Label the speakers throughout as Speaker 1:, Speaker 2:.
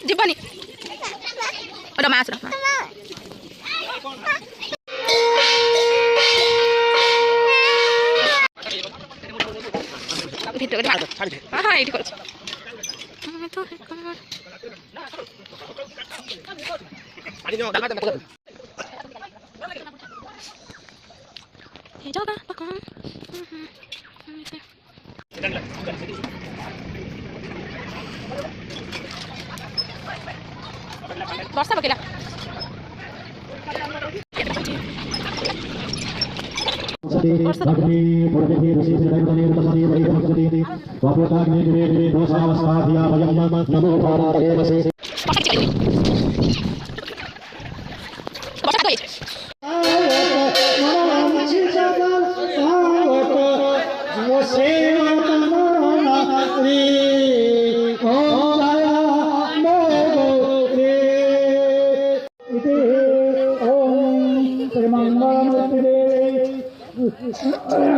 Speaker 1: Jepani. Udah mas, udah mas. Video ke ah, ini kok. Coba pakai. Borsa pakai lah.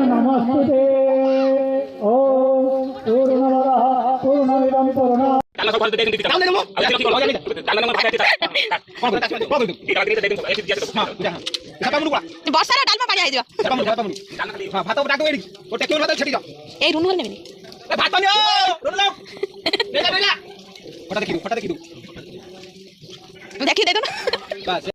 Speaker 2: नमस्ते ओम पूर्णमदः पूर्णमिदं पूर्णात्
Speaker 1: ବର୍ଷାର ଡାଲମା ପାଣି ହେଇଯିବ
Speaker 3: ଭାତ ଡାକ ଏଠି ଗୋଟେ କେଉଁ ଭାତ ଛେଡ଼ି ଦିଅ
Speaker 1: ଏଇ ରୁନୁ ନେବେନି
Speaker 3: ଭାତ ନିଅ ରୁନୁ ଫଟା ଦେଖିଦୁ
Speaker 1: ଦେଖି ଦେଇଦୁ ନା।